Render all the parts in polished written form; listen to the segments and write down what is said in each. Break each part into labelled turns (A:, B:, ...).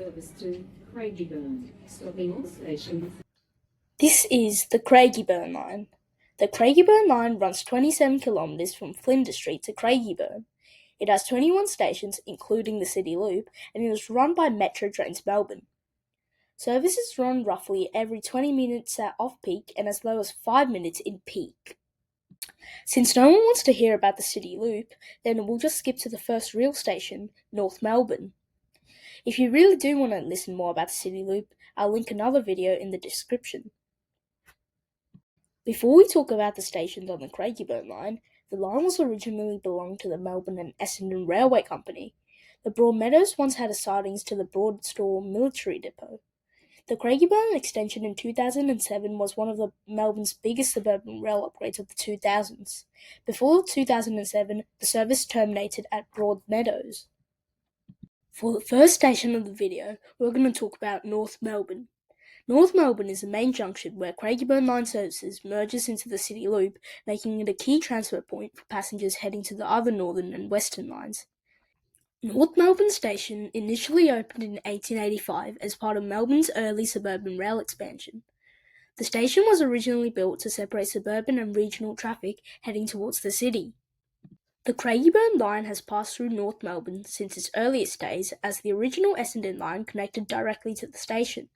A: service to Craigieburn, stopping all stations.
B: This is the Craigieburn Line. The Craigieburn Line runs 27 kilometres from Flinders Street to Craigieburn. It has 21 stations, including the City Loop, and it is run by Metro Trains Melbourne. Services run roughly every 20 minutes at off-peak and as low as 5 minutes in peak. Since no one wants to hear about the City Loop, then we'll just skip to the first real station, North Melbourne. If you really do want to listen more about the City Loop, I'll link another video in the description. Before we talk about the stations on the Craigieburn Line, the line was originally belonged to the Melbourne and Essendon Railway Company. The Broadmeadows once had a sidings to the Broadstore Military Depot. The Craigieburn extension in 2007 was one of Melbourne's biggest suburban rail upgrades of the 2000s. Before 2007, the service terminated at Broadmeadows. For the first station of the video, we're going to talk about North Melbourne. North Melbourne is the main junction where Craigieburn Line services merges into the City Loop, making it a key transfer point for passengers heading to the other northern and western lines. North Melbourne Station initially opened in 1885 as part of Melbourne's early suburban rail expansion. The station was originally built to separate suburban and regional traffic heading towards the city. The Craigieburn Line has passed through North Melbourne since its earliest days, as the original Essendon line connected directly to the station.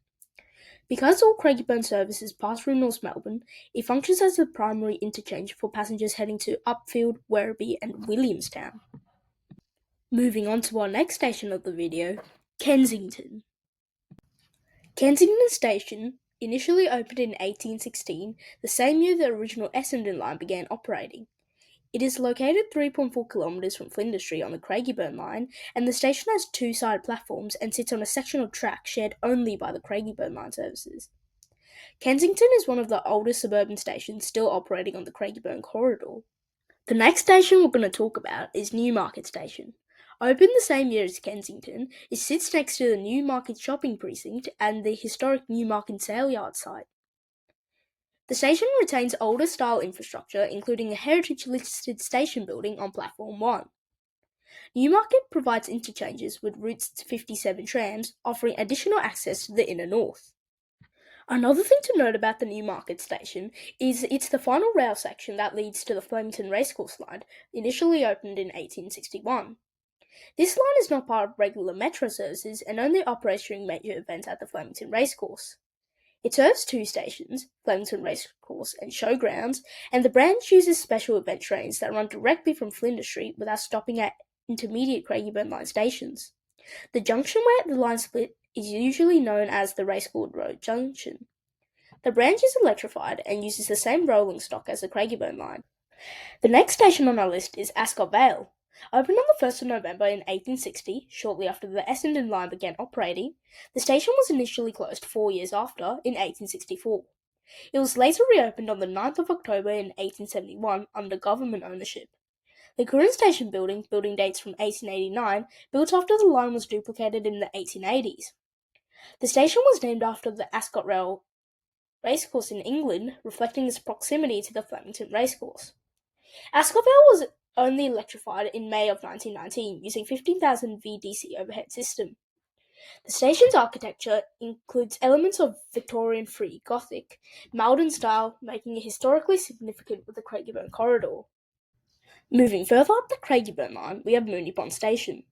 B: Because all Craigieburn services pass through North Melbourne, it functions as the primary interchange for passengers heading to Upfield, Werribee and Williamstown. Moving on to our next station of the video, Kensington. Kensington Station initially opened in 1816, the same year the original Essendon line began operating. It is located 3.4 kilometres from Flinders Street on the Craigieburn Line, and the station has two side platforms and sits on a section of track shared only by the Craigieburn Line services. Kensington is one of the oldest suburban stations still operating on the Craigieburn corridor. The next station we're going to talk about is Newmarket Station. Opened the same year as Kensington, it sits next to the Newmarket shopping precinct and the historic Newmarket sale yard site. The station retains older style infrastructure, including a heritage-listed station building on Platform 1. Newmarket provides interchanges with Route 57 trams, offering additional access to the inner north. Another thing to note about the Newmarket station is it's the final rail section that leads to the Flemington Racecourse line, initially opened in 1861. This line is not part of regular metro services and only operates during major events at the Flemington Racecourse. It serves two stations, Flemington Racecourse and Showgrounds, and the branch uses special event trains that run directly from Flinders Street without stopping at intermediate Craigieburn Line stations. The junction where the line split is usually known as the Racecourse Road Junction. The branch is electrified and uses the same rolling stock as the Craigieburn Line. The next station on our list is Ascot Vale. Opened on the 1st of November in 1860, shortly after the Essendon line began operating, the station was initially closed 4 years after, in 1864. It was later reopened on the 9th of October in 1871 under government ownership. The current station building dates from 1889, built after the line was duplicated in the 1880s. The station was named after the Ascot Rail Racecourse in England, reflecting its proximity to the Flemington Racecourse. Ascot Vale was only electrified in May of 1919 using 15,000 VDC overhead system. The station's architecture includes elements of Victorian Free Gothic, modern style, making it historically significant with the Craigieburn corridor. Moving further up the Craigieburn line, we have Moonee Pond Station.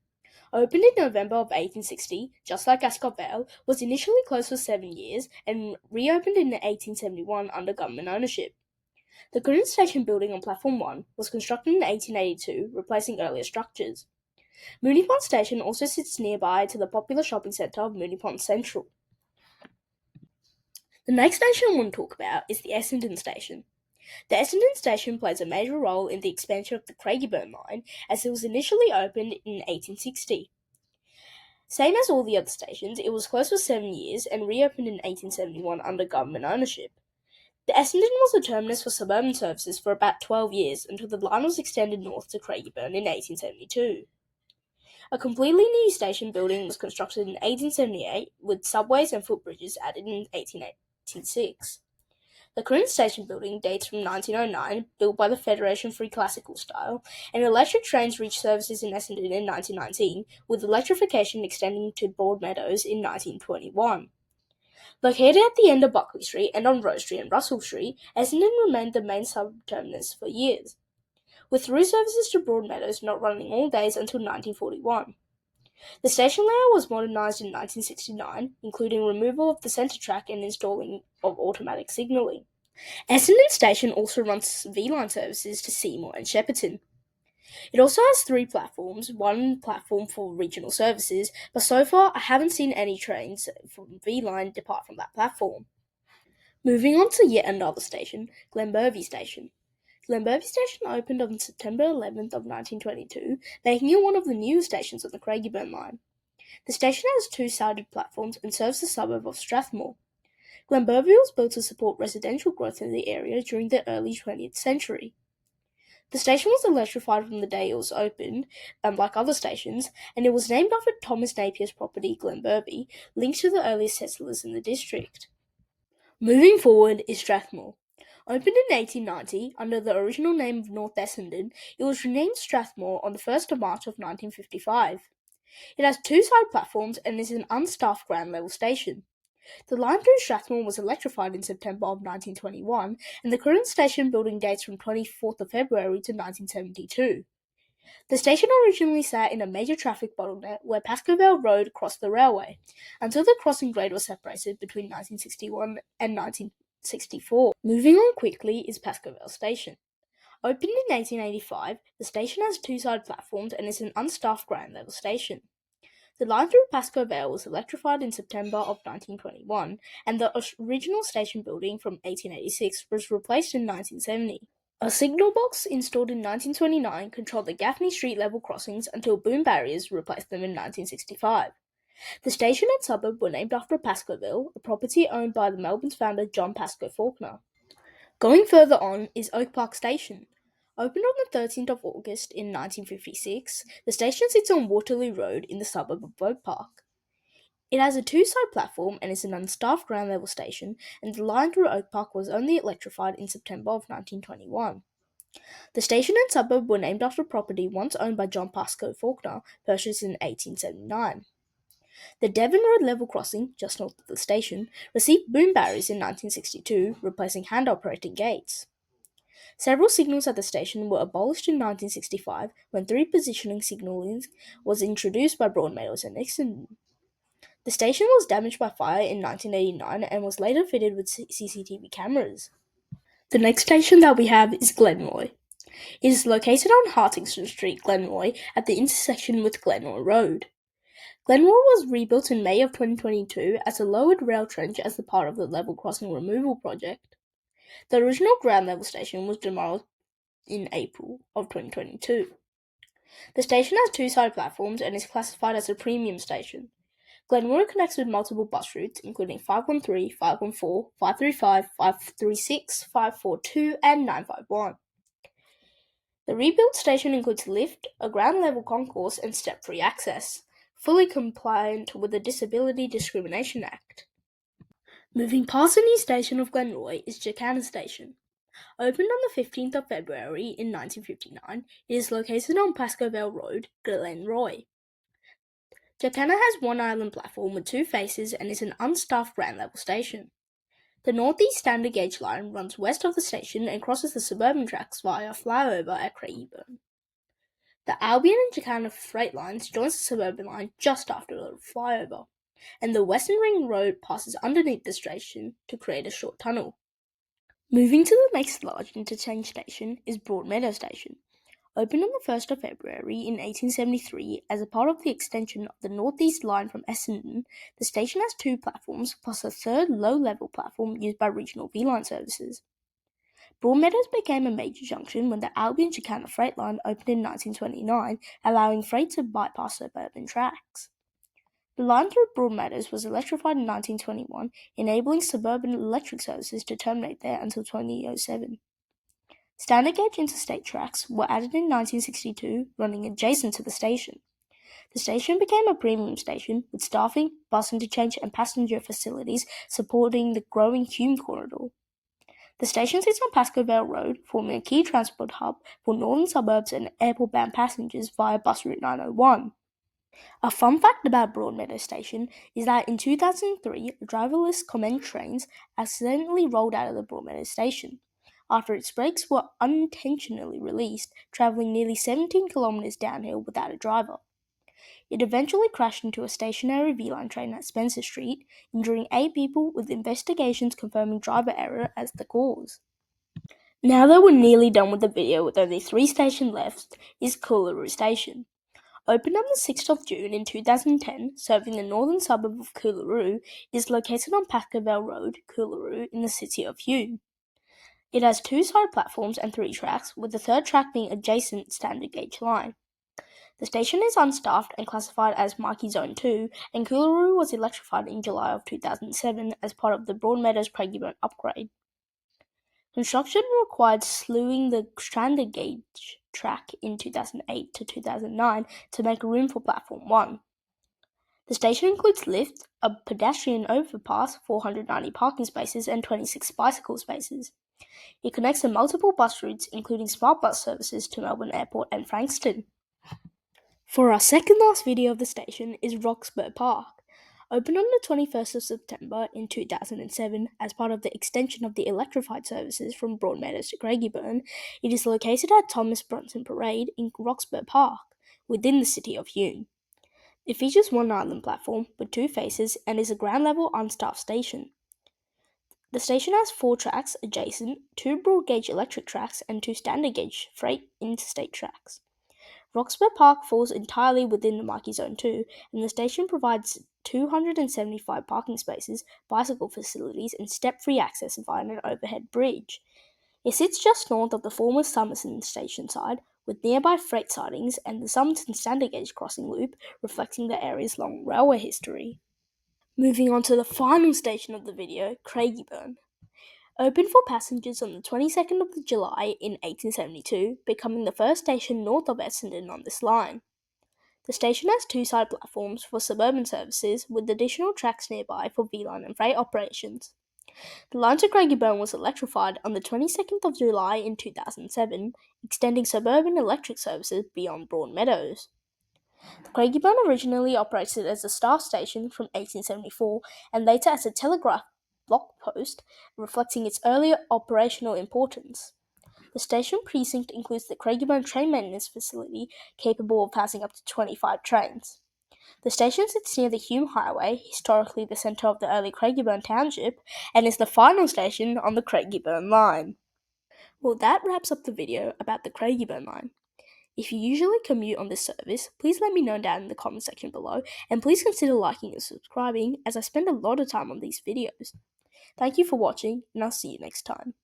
B: Opened in November of 1860, just like Ascot Vale, was initially closed for 7 years and reopened in 1871 under government ownership. The current station building on Platform 1 was constructed in 1882, replacing earlier structures. Moonee Pond Station also sits nearby to the popular shopping centre of Moonee Pond Central. The next station I want to talk about is the Essendon Station. The Essendon Station plays a major role in the expansion of the Craigieburn Line, as it was initially opened in 1860. Same as all the other stations, it was closed for 7 years and reopened in 1871 under government ownership. The Essendon was the terminus for suburban services for about 12 years until the line was extended north to Craigieburn in 1872. A completely new station building was constructed in 1878 with subways and footbridges added in 1886. The current station building dates from 1909, built by the Federation Free Classical style, and electric trains reached services in Essendon in 1919, with electrification extending to Broadmeadows in 1921. Located at the end of Buckley Street and on Rose Street and Russell Street, Essendon remained the main sub-terminus for years, with through services to Broadmeadows not running all days until 1941. The station layout was modernised in 1969, including removal of the centre track and installing of automatic signalling. Essendon Station also runs V-Line services to Seymour and Shepparton. It also has 3 platforms, one platform for regional services, but so far I haven't seen any trains from V-Line depart from that platform. Moving on to yet another station, Glenroy Station. Glenroy Station opened on September 11th of 1922, making it one of the newest stations on the Craigieburn Line. The station has 2-sided platforms and serves the suburb of Strathmore. Glenroy was built to support residential growth in the area during the early 20th century. The station was electrified from the day it was opened, unlike other stations, and it was named after Thomas Napier's property Glenroy, linked to the earliest settlers in the district. Moving forward is Strathmore. Opened in 1890 under the original name of North Essendon, it was renamed Strathmore on the 1st of March of 1955. It has 2 side platforms and is an unstaffed ground level station. The line through Strathmore was electrified in September of 1921, and the current station building dates from 24th of February to 1972. The station originally sat in a major traffic bottleneck where Pascoe Vale Road crossed the railway, until the crossing grade was separated between 1961 and 1964. Moving on quickly is Pascoe Vale Station. Opened in 1885, the station has 2 side platforms and is an unstaffed ground level station. The line through Pascoe Vale was electrified in September of 1921, and the original station building from 1886 was replaced in 1970. A signal box installed in 1929 controlled the Gaffney Street level crossings until boom barriers replaced them in 1965. The station and suburb were named after Pascoeville, a property owned by the Melbourne's founder John Pascoe Faulkner. Going further on is Oak Park Station. Opened on the 13th of August in 1956, the station sits on Waterloo Road in the suburb of Oak Park. It has a 2-side platform and is an unstaffed ground level station, and the line through Oak Park was only electrified in September of 1921. The station and suburb were named after property once owned by John Pascoe Faulkner, purchased in 1879. The Devon Road level crossing, just north of the station, received boom barriers in 1962, replacing hand-operated gates. Several signals at the station were abolished in 1965 when 3-positioning signalling was introduced by Broadmeadows and Essendon. The station was damaged by fire in 1989 and was later fitted with CCTV cameras. The next station that we have is Glenroy. It is located on Hartingston Street, Glenroy, at the intersection with Glenroy Road. Glenroy was rebuilt in May of 2022 as a lowered rail trench as a part of the level crossing removal project. The original ground level station was demolished in April of 2022. The station has 2-side platforms and is classified as a premium station. Glenroy connects with multiple bus routes, including 513, 514, 535, 536, 542, and 951. The rebuilt station includes a lift, a ground level concourse, and step-free access, fully compliant with the Disability Discrimination Act. Moving past the new station of Glenroy is Jacana Station. Opened on the 15th of February in 1959, it is located on Pascoe Vale Road, Glenroy. Jacana has 1 island platform with 2 faces and is an unstaffed ground level station. The Northeast Standard Gauge line runs west of the station and crosses the suburban tracks via flyover at Craigieburn. The Albion and Jacana freight lines joins the suburban line just after the flyover, and the Western Ring Road passes underneath the station to create a short tunnel. Moving to the next large interchange station is Broadmeadows Station. Opened on the 1st of February in 1873 as a part of the extension of the Northeast Line from Essendon, the station has 2 platforms plus a 3rd low-level platform used by regional V-Line services. Broadmeadows became a major junction when the Albion-Jacana freight line opened in 1929, allowing freight to bypass suburban tracks. The line through Broadmeadows was electrified in 1921, enabling suburban electric services to terminate there until 2007. Standard gauge interstate tracks were added in 1962, running adjacent to the station. The station became a premium station, with staffing, bus interchange and passenger facilities supporting the growing Hume corridor. The station sits on Pascoe Vale Road, forming a key transport hub for northern suburbs and airport-bound passengers via bus route 901. A fun fact about Broadmeadows Station is that in 2003, driverless comment trains accidentally rolled out of the Broadmeadows Station after its brakes were unintentionally released, travelling nearly 17 kilometres downhill without a driver. It eventually crashed into a stationary V-Line train at Spencer Street, injuring 8 people, with investigations confirming driver error as the cause. Now that we're nearly done with the video with only 3 stations left, is Coolaroo Station. Opened on the 6th of June in 2010, serving the northern suburb of Coolaroo, it is located on Pascoe Vale Road, Coolaroo, in the city of Hume. It has 2 side platforms and 3 tracks, with the third track being adjacent standard gauge line. The station is unstaffed and classified as Marquee Zone 2, and Coolaroo was electrified in July of 2007 as part of the Broadmeadows Craigieburn upgrade. Construction required slewing the standard gauge track in 2008 to 2009 to make room for Platform 1. The station includes lift, a pedestrian overpass, 490 parking spaces, and 26 bicycle spaces. It connects to multiple bus routes, including smart bus services to Melbourne Airport and Frankston. For our second last video of the station is Roxburgh Park. Opened on the 21st of September in 2007 as part of the extension of the electrified services from Broadmeadows to Craigieburn, it is located at Thomas Brunson Parade in Roxburgh Park, within the city of Hume. It features one island platform with 2 faces and is a ground-level unstaffed station. The station has 4 tracks adjacent, 2 broad-gauge electric tracks and 2 standard-gauge freight interstate tracks. Roxburgh Park falls entirely within the Marquee Zone 2, and the station provides 275 parking spaces, bicycle facilities, and step-free access via an overhead bridge. It sits just north of the former Somerton station side, with nearby freight sidings and the Somerton standard gauge crossing loop, reflecting the area's long railway history. Moving on to the final station of the video, Craigieburn. Opened for passengers on the 22nd of July in 1872, becoming the first station north of Essendon on this line. The station has 2 side platforms for suburban services, with additional tracks nearby for V-Line and freight operations. The line to Craigieburn was electrified on the 22nd of July in 2007, extending suburban electric services beyond Broadmeadows. The Craigieburn originally operated as a staff station from 1874 and later as a telegraph block post, reflecting its earlier operational importance. The station precinct includes the Craigieburn Train Maintenance Facility, capable of housing up to 25 trains. The station sits near the Hume Highway, historically the centre of the early Craigieburn Township, and is the final station on the Craigieburn Line. Well, that wraps up the video about the Craigieburn Line. If you usually commute on this service, please let me know down in the comment section below, and please consider liking and subscribing, as I spend a lot of time on these videos. Thank you for watching, and I'll see you next time.